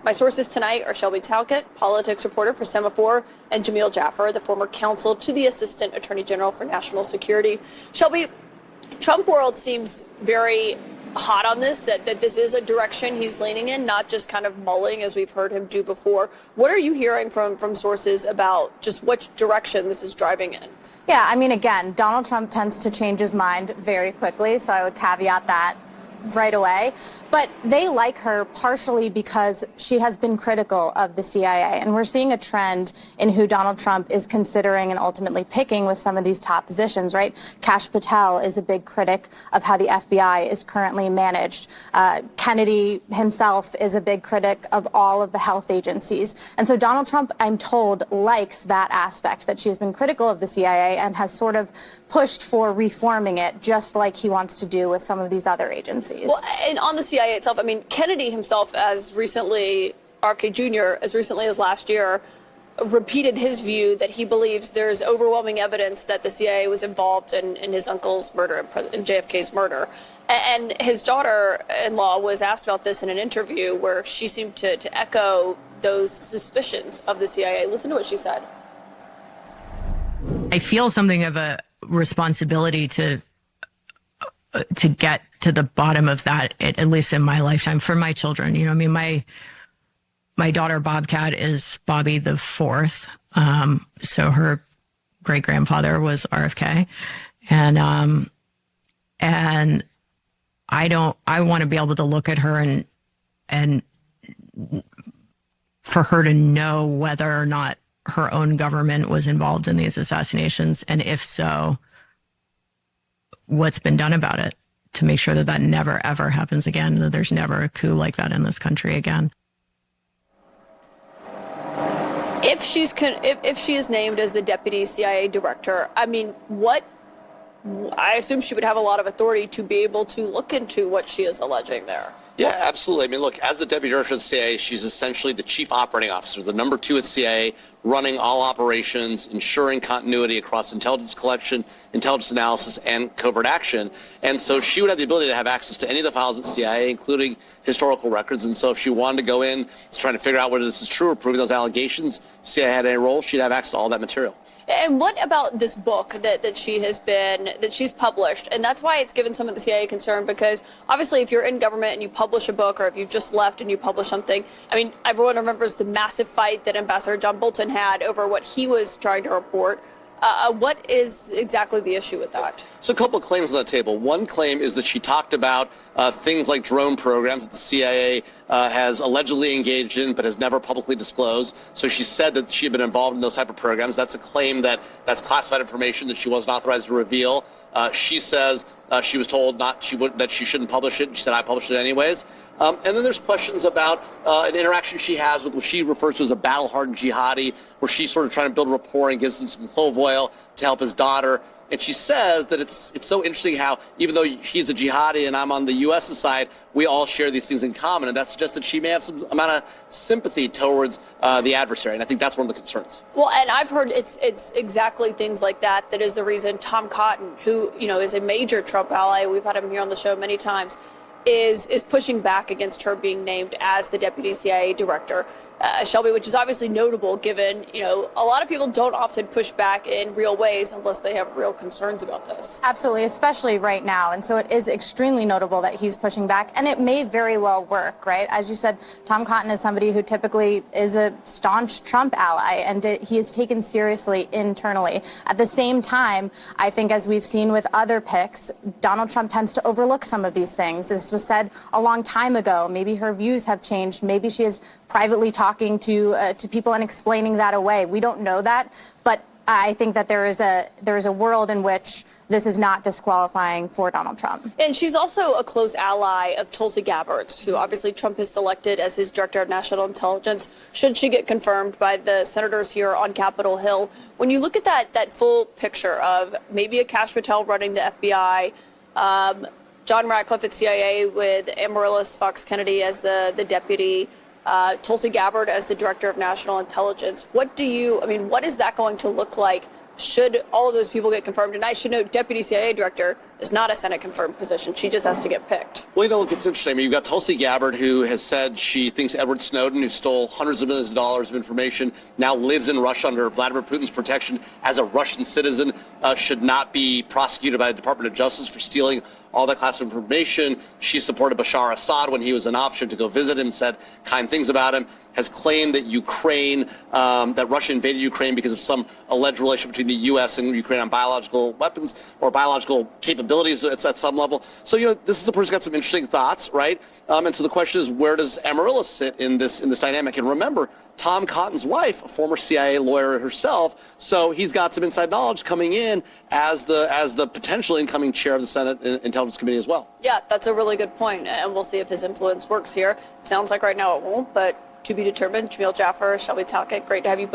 My sources tonight are Shelby Talcott, politics reporter for Semaphore, and Jamil Jaffer, the former counsel to the Assistant Attorney General for National Security. Shelby, Trump world seems very hot on this, that this is a direction he's leaning in, not just kind of mulling as we've heard him do before. What are you hearing from sources about just which direction this is driving in? Yeah, I mean, again, Donald Trump tends to change his mind very quickly, so I would caveat that right away. But they like her partially because she has been critical of the CIA. And we're seeing a trend in who Donald Trump is considering and ultimately picking with some of these top positions, right? Kash Patel is a big critic of how the FBI is currently managed. Kennedy himself is a big critic of all of the health agencies. And so Donald Trump, I'm told, likes that aspect, that she has been critical of the CIA and has sort of pushed for reforming it, just like he wants to do with some of these other agencies. Well, and on the CIA itself, I mean, Kennedy himself, RFK Jr., as recently as last year, repeated his view that he believes there's overwhelming evidence that the CIA was involved in his uncle's murder, in JFK's murder. And his daughter-in-law was asked about this in an interview where she seemed to echo those suspicions of the CIA. Listen to what she said. I feel something of a responsibility to get to the bottom of that, at least in my lifetime, for my children. You know, I mean, my daughter Bobcat is Bobby the Fourth. So her great grandfather was RFK. And I want to be able to look at her and for her to know whether or not her own government was involved in these assassinations. And if so, what's been done about it to make sure that that never, ever happens again, that there's never a coup like that in this country again. If she is named as the deputy CIA director, I mean, I assume she would have a lot of authority to be able to look into what she is alleging there. Yeah, absolutely. I mean, look, as the deputy director of the CIA, she's essentially the chief operating officer, the number 2 at the CIA, running all operations, ensuring continuity across intelligence collection, intelligence analysis, and covert action. And so she would have the ability to have access to any of the files at the CIA, including historical records. And so if she wanted to go in trying to figure out whether this is true or proving those allegations, CIA had any role, she'd have access to all that material. And what about this book that she's published? And that's why it's given some of the CIA concern, because obviously if you're in government and you publish a book, or if you've just left and you publish something, I mean, everyone remembers the massive fight that Ambassador John Bolton had over what he was trying to report. What is exactly the issue with that? So a couple of claims on the table. One claim is that she talked about things like drone programs that the CIA has allegedly engaged in but has never publicly disclosed. So she said that she had been involved in those type of programs. That's a claim that's classified information that she wasn't authorized to reveal. She says she was told that she shouldn't publish it. She said, I published it anyways. And then there's questions about an interaction she has with what she refers to as a battle-hardened jihadi, where she's sort of trying to build rapport and gives him some clove oil to help his daughter. And she says that it's so interesting how, even though he's a jihadi and I'm on the U.S. side, we all share these things in common. And that suggests that she may have some amount of sympathy towards the adversary. And I think that's one of the concerns. Well, and I've heard it's exactly things like that is the reason Tom Cotton, who, you know, is a major Trump ally, we've had him here on the show many times, is pushing back against her being named as the deputy CIA director. Shelby, which is obviously notable given, you know, a lot of people don't often push back in real ways unless they have real concerns about this. Absolutely, especially right now. And so it is extremely notable that he's pushing back, and it may very well work, right? As you said, Tom Cotton is somebody who typically is a staunch Trump ally, and he is taken seriously internally. At the same time, I think as we've seen with other picks, Donald Trump tends to overlook some of these things. This was said a long time ago. Maybe her views have changed. Maybe she is privately talking to people and explaining that away. We don't know that, but I think that there is a world in which this is not disqualifying for Donald Trump. And she's also a close ally of Tulsi Gabbard, who obviously Trump has selected as his director of national intelligence, should she get confirmed by the senators here on Capitol Hill. When you look at that full picture of maybe a Kash Patel running the FBI, John Ratcliffe at CIA with Amaryllis Fox Kennedy as the deputy, Tulsi Gabbard as the director of national intelligence. What is that going to look like should all of those people get confirmed? And I should note, deputy CIA director is not a Senate confirmed position. She just has to get picked. Well, look, it's interesting. I mean, you've got Tulsi Gabbard, who has said she thinks Edward Snowden, who stole hundreds of millions of dollars of information, now lives in Russia under Vladimir Putin's protection as a Russian citizen, should not be prosecuted by the Department of Justice for stealing all that class of information. She supported Bashar Assad when he was in office to go visit him, said kind things about him, has claimed that Ukraine, that Russia invaded Ukraine because of some alleged relation between the U.S. and Ukraine on biological weapons or biological capabilities at some level. So, this is a person who's got some interesting thoughts, right? And so the question is, where does Amaryllis sit in this dynamic? And remember, Tom Cotton's wife, a former CIA lawyer herself, so he's got some inside knowledge coming in as the potential incoming chair of the Senate Intelligence Committee as well. Yeah, that's a really good point, and we'll see if his influence works here. It sounds like right now it won't, but to be determined. Jamil Jaffer, Shelby Talcott, great to have you both.